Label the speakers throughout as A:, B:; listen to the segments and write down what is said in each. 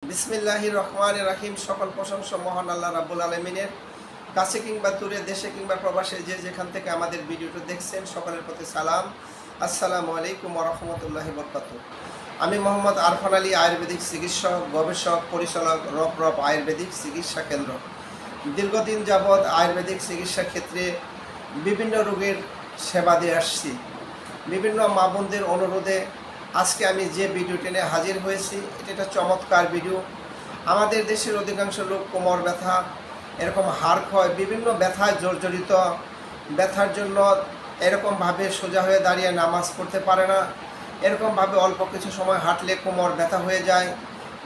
A: বিসমিল্লাহির রহমানির রহিম। সকল প্রশংসা মহান আল্লাহ রাব্বুল আলামিনের। কাছে কিংবা দূরে, দেশে কিংবা প্রবাসে যে যেখান থেকে আমাদের ভিডিওটি দেখছেন সকলের প্রতি সালাম। আসসালামু আলাইকুম ওয়া রাহমাতুল্লাহি ওয়া বারাকাতুহু। আমি মোহাম্মদ আরফান আলী, আয়ুর্বেদিক চিকিৎসক, গবেষক, পরিচালক, রপ আয়ুর্বেদিক চিকিৎসা কেন্দ্র। দীর্ঘদিন যাবৎ আয়ুর্বেদিক চিকিৎসা ক্ষেত্রে বিভিন্ন রোগের সেবা দিয়ে আসছি। বিভিন্ন মা বোনদের অনুরোধে আজকে আমি যে ভিডিওটি নিয়ে হাজির হয়েছি, এটা একটা চমৎকার ভিডিও। আমাদের দেশের অধিকাংশ লোক কোমর ব্যথা, এরকম হাড় ক্ষয়, বিভিন্ন ব্যথায় জর্জরিত। ব্যথার জন্য এরকমভাবে সোজা হয়ে দাঁড়িয়ে নামাজ পড়তে পারে না, এরকমভাবে অল্প কিছু সময় হাঁটলে কোমর ব্যথা হয়ে যায়।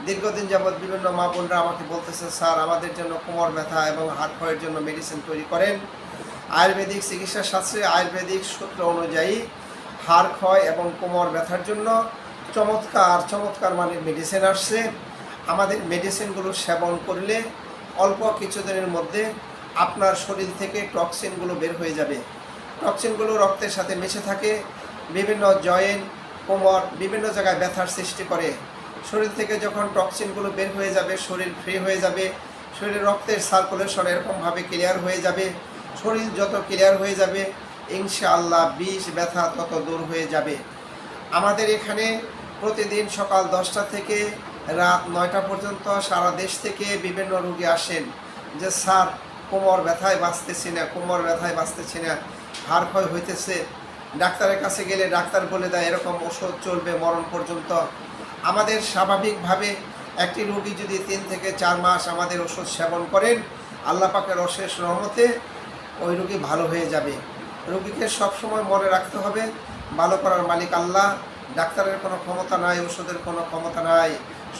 A: দীর্ঘদিন যাবৎ বিভিন্ন মা বোনরা আমাকে বলতেছে, স্যার আমাদের জন্য কোমর ব্যথা এবং হাড় ক্ষয়ের জন্য মেডিসিন তৈরি করেন। আয়ুর্বেদিক চিকিৎসা শাস্ত্রে আয়ুর্বেদিক সূত্র অনুযায়ী হাড় ক্ষয় এবং কোমর ব্যথার জন্য চমৎকার মানের মেডিসিন আসছে। আমাদের মেডিসিনগুলো সেবন করলে অল্প কিছুদিনের মধ্যে আপনার শরীর থেকে টক্সিনগুলো বের হয়ে যাবে। টক্সিনগুলো রক্তের সাথে মিশে থাকে, বিভিন্ন জয়েন্ট, কোমর, বিভিন্ন জায়গায় ব্যথার সৃষ্টি করে। শরীর থেকে যখন টক্সিনগুলো বের হয়ে যাবে, শরীর ফ্রি হয়ে যাবে, শরীরের রক্তের সার্কুলেশন এরকমভাবে ক্লিয়ার হয়ে যাবে। শরীর যত ক্লিয়ার হয়ে যাবে, ইনশাআল্লাহ বিষ ব্যথা তত দূর হয়ে যাবে। আমাদের এখানে প্রতিদিন সকাল 10টা থেকে রাত 9টা পর্যন্ত সারা দেশ থেকে বিভিন্ন রোগী আসেন যে, স্যার কোমর ব্যথায় বাঁচতেছি না, হাড় ক্ষয় হইতেছে। ডাক্তারের কাছে গেলে ডাক্তার বলে দেয় এরকম ওষুধ চলবে মরণ পর্যন্ত। আমাদের স্বাভাবিকভাবে একটি রোগী যদি 3 থেকে 4 মাস আমাদের ওষুধ সেবন করেন, আল্লাহ পাকের অশেষ রহমতে ওই রোগী ভালো হয়ে যাবে। রোগীকে সবসময় মনে রাখতে হবে, ভালো করার মালিক আল্লাহ। ডাক্তারের কোনো ক্ষমতা নাই, ওষুধের কোনো ক্ষমতা নাই,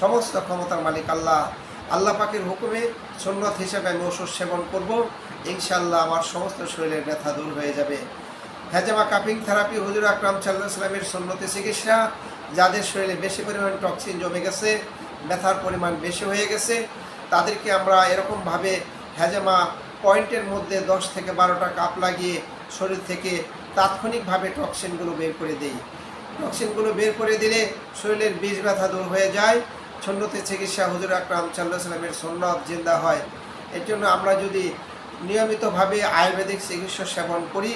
A: সমস্ত ক্ষমতার মালিক আল্লাহ। আল্লাহ পাকের হুকুমে সুন্নত হিসেবে আমি ওষুধ সেবন করব, ইনশাআল্লাহ আমার সমস্ত শরীরের ব্যথা দূর হয়ে যাবে। হেজামা কাপিং থেরাপি হুজুর আকরাম সাল্লাল্লাহু আলাইহি ওয়াসাল্লামের সুন্নতি চিকিৎসা। যাদের শরীরে বেশি পরিমাণ টক্সিন জমে গেছে, ব্যথার পরিমাণ বেশি হয়ে গেছে, তাদেরকে আমরা এরকমভাবে হেজামা পয়েন্টের মধ্যে 10 থেকে 12টা কাপ লাগিয়ে শরীর থেকে তাৎক্ষণিকভাবে টক্সিনগুলো বের করে দিই। টক্সিনগুলো বের করে দিলে শরীরের বিষ ব্যথা দূর হয়ে যায়। সুন্নতি চিকিৎসা হুজুর আকরাম সাল্লাল্লাহু আলাইহি ওয়াসাল্লামের সুন্নত জিন্দা হয়। এর জন্য আমরা যদি নিয়মিতভাবে আয়ুর্বেদিক চিকিৎসা সেবন করি,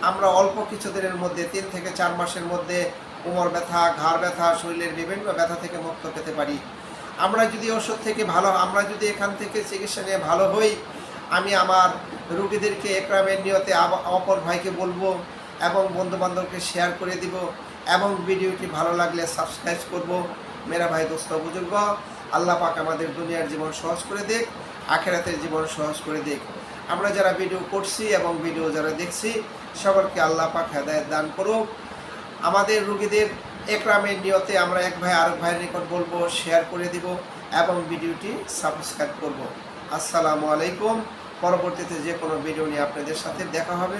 A: আমরা অল্প কিছুদিনের মধ্যে 3 থেকে 4 মাসের মধ্যে কোমর ব্যথা, ঘাড় ব্যথা, শরীরের বিভিন্ন ব্যথা থেকে মুক্ত পেতে পারি। আমরা যদি ওষুধ থেকে আমরা যদি এখান থেকে চিকিৎসা নিয়ে ভালো হই, আমি আমার রোগীদেরকে একরামের নিয়তে অপর ভাইকে বলবো এবং বন্ধুবান্ধবকে শেয়ার করে দিব এবং ভিডিওটি ভালো লাগলে সাবস্ক্রাইব করব। মেরা ভাই দোস্ত বুজুর্গ, আল্লাহ পাক আমাদের দুনিয়ার জীবন সহজ করে দিক, আখিরাতের জীবন সহজ করে দিক। আমরা যারা ভিডিও করছি এবং ভিডিও যারা দেখছি, সকলকে আল্লাহ পাক হেদায়েত দান করুক। আমাদের রোগীদের একরামের নিয়তে আমরা এক ভাই আরেক ভাইয়ের নিকট বলবো, শেয়ার করে দিব এবং ভিডিওটি সাবস্ক্রাইব করব। আসসালামু আলাইকুম। পরবর্তীতে যে কোনো ভিডিও নিয়ে আপনাদের সাথে দেখা হবে।